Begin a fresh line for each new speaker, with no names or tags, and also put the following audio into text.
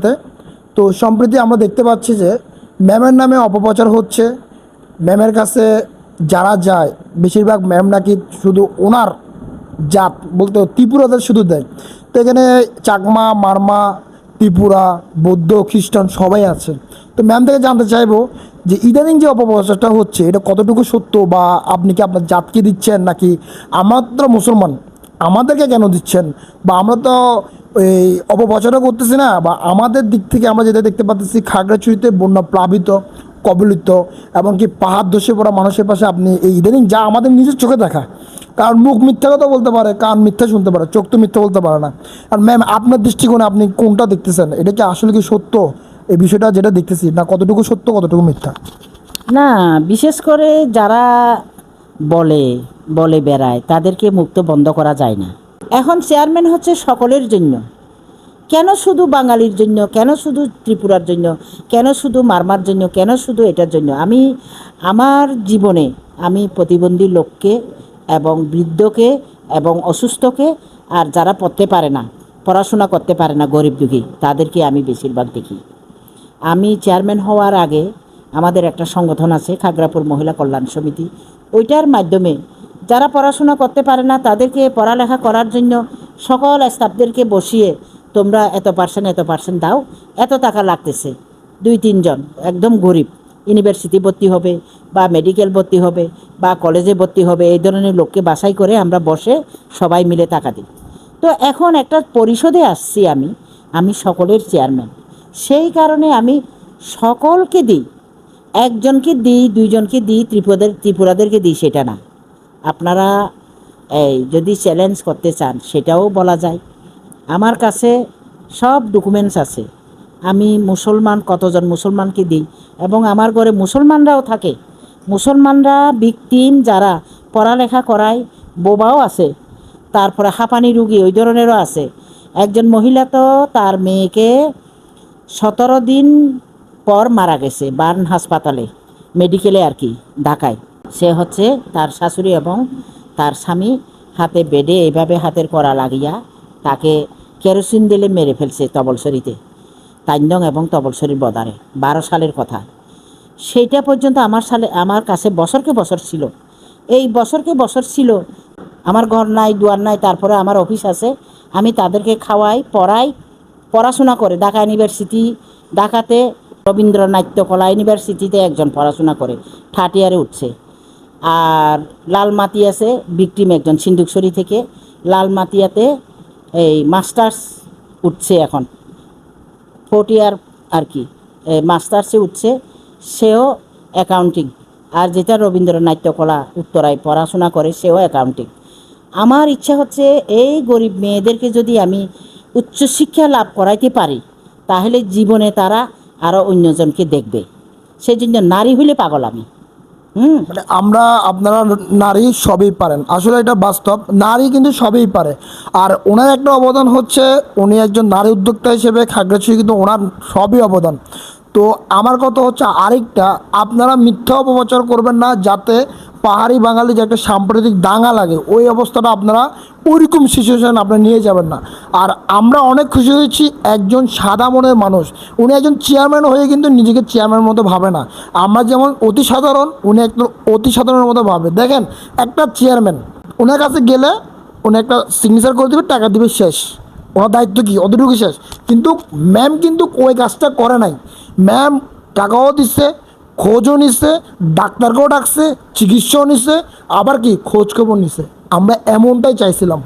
সাথে। তো সম্প্রতি আমরা দেখতে পাচ্ছি যে ম্যামের নামে অপপ্রচার হচ্ছে। ম্যামের কাছে যারা যায় বেশিরভাগ ম্যাম নাকি শুধু ওনার জাত বলতে ত্রিপুরাদের শুধু দেয়। তো এখানে চাকমা, মারমা, ত্রিপুরা, বৌদ্ধ, খ্রিস্টান সবাই আছে। তো ম্যাম থেকে জানতে চাইবো যে ইদানিং যে অপপ্রচারটা হচ্ছে এটা কতটুকু সত্য, বা আপনি কি আপনার জাতকে দিচ্ছেন নাকি আমরা মুসলমান আমাদেরকে কেন দিচ্ছেন, বা আমরা তো এই অপপ্রচারও করতেছি না, বা আমাদের দিক থেকে আমরা যেটা দেখতে পাচ্ছি খাগড়াছড়িতে বন্যা প্লাবিত, কবলিত, এমনকি পাহাড় ধসে পড়া মানুষের পাশে আপনি এই ইদানিং যা আমাদের নিজের চোখে দেখা, কারণ মুখ মিথ্যা কথা বলতে পারে, কান মিথ্যা শুনতে পারে, চোখ তো মিথ্যা বলতে পারে না। আর ম্যাম আপনার দৃষ্টিকোণে আপনি কোনটা দেখতেছেন, এটা কি আসলে কি সত্য এই বিষয়টা যেটা দেখতেছি, না কতটুকু সত্য কতটুকু মিথ্যা?
না, বিশেষ করে যারা বলে বলে বেড়ায় তাদেরকে মুক্ত বন্ধ করা যায় না। এখন চেয়ারম্যান হচ্ছে সকলের জন্য, কেন শুধু বাঙালির জন্য, কেন শুধু ত্রিপুরার জন্য, কেন শুধু মারমার জন্য, কেন শুধু এটার জন্য? আমি আমার জীবনে আমি প্রতিবন্ধী লোককে এবং বৃদ্ধকে এবং অসুস্থকে আর যারা পড়তে পারে না, পড়াশোনা করতে পারে না, গরিব দুঃখী, তাদেরকে আমি বেশিরভাগ দেখি। আমি চেয়ারম্যান হওয়ার আগে আমাদের একটা সংগঠন আছে খাগড়াপুর মহিলা কল্যাণ সমিতি, ওইটার মাধ্যমে যারা পড়াশোনা করতে পারে না তাদেরকে পড়ালেখা করার জন্য সকল স্টাফদেরকে বসিয়ে তোমরা এত পার্সেন্ট দাও, এত টাকা লাগতেছে, 2-3 জন একদম গরিব ইউনিভার্সিটি ভর্তি হবে বা মেডিকেল ভর্তি হবে বা কলেজে ভর্তি হবে, এই ধরনের লোককে বাছাই করে আমরা বসে সবাই মিলে টাকা দিই। তো এখন একটা পরিষদে আসছি আমি সকলের চেয়ারম্যান, সেই কারণে আমি সকলকে দিই, একজনকে দিই, 2জনকে দিই, ত্রিপুরাদেরকে দিই সেটা না। আপনারা এই যদি চ্যালেঞ্জ করতে চান সেটাও বলা যায়। আমার কাছে সব ডকুমেন্টস আছে, আমি মুসলমান কতজন মুসলমানকে দিই, এবং আমার ঘরে মুসলমানরাও থাকে। মুসলমানরা ভিকটিম যারা পড়ালেখা করায়, বোবাও আছে, তারপরে হাঁপানি রুগী ওই ধরনেরও আছে। একজন মহিলা তো তার মেয়েকে 17 দিন পর মারা গেছে বার্ন হাসপাতালে, মেডিকেলে আর কি, ঢাকায়। সে হচ্ছে তার শাশুড়ি এবং তার স্বামী হাতে বেডে এইভাবে হাতের কড়া লাগিয়া তাকে কেরোসিন দিলে মেরে ফেলছে তবলসরিতে, তাইন্দং এবং তবলসরির বদারে, 12 সালের কথা। সেইটা পর্যন্ত আমার কাছে বছরকে বছর ছিল, এই বছরকে বছর ছিল। আমার ঘর নাই, দুয়ার নাই, তারপরে আমার অফিস আছে, আমি তাদেরকে খাওয়াই, পড়াই, পড়াশোনা করে ঢাকা ইউনিভার্সিটি, ঢাকাতে রবীন্দ্র নাট্যকলা ইউনিভার্সিটিতে একজন পড়াশোনা করে 3rd ইয়ারে উঠছে। আর লালমাটি আছে ভিকটিম একজন সিন্ধুকছড়ি থেকে, লালমাটিয়াতে এই মাস্টার্স উঠছে এখন, 4th ইয়ার আর কি, মাস্টার্সে উঠছে, সেও অ্যাকাউন্টিং। আর যেটা রবীন্দ্র নাট্যকলা উত্তরায় পড়াশোনা করে সেও অ্যাকাউন্টিং। আমার ইচ্ছা হচ্ছে এই গরিব মেয়েদেরকে যদি আমি উচ্চশিক্ষা লাভ করাইতে পারি তাহলে জীবনে তারা আরও অন্যজনকে দেখবে। সেই জন্য নারী হইলে পাগল আমি।
মানে আপনারা নারী সবই পারেন, আসলে এটা বাস্তব, নারী কিন্তু সবই পারে। আর ওনার একটা অবদান হচ্ছে উনি একজন নারী উদ্যোক্তা হিসেবে খাগড়াছড়ি কিন্তু ওনার সবই অবদান। তো আমার কথা হচ্ছে আরেকটা, আপনারা মিথ্যা অপপ্রচার করবেন না যাতে পাহাড়ি বাঙালি যে একটা সাম্প্রতিক দাঙ্গা লাগে ওই অবস্থাটা আপনারা ওইরকম সিচুয়েশান আপনারা নিয়ে যাবেন না। আর আমরা অনেক খুশি হয়েছি একজন সাদা মনের মানুষ, উনি একজন চেয়ারম্যান হয়ে কিন্তু নিজেকে চেয়ারম্যানের মতো ভাবে না। আমরা যেমন অতি সাধারণ, উনি একদম অতি সাধারণের মতো ভাবে। দেখেন একটা চেয়ারম্যান, ওনার কাছে গেলে উনি একটা সিগনেচার করে দেবে, টাকা দেবে, শেষ। ওনার দায়িত্ব কী অতটুকু শেষ। কিন্তু ম্যাম কিন্তু ওই কাজটা করে নাই। ম্যাম টাকাও দিচ্ছে, খোঁজও নিচ্ছে, ডাক্তারকেও ডাকছে, চিকিৎসাও নিচ্ছে, আবার কি খোঁজখবর নিচ্ছে। আমরা এমনটাই চাইছিলাম।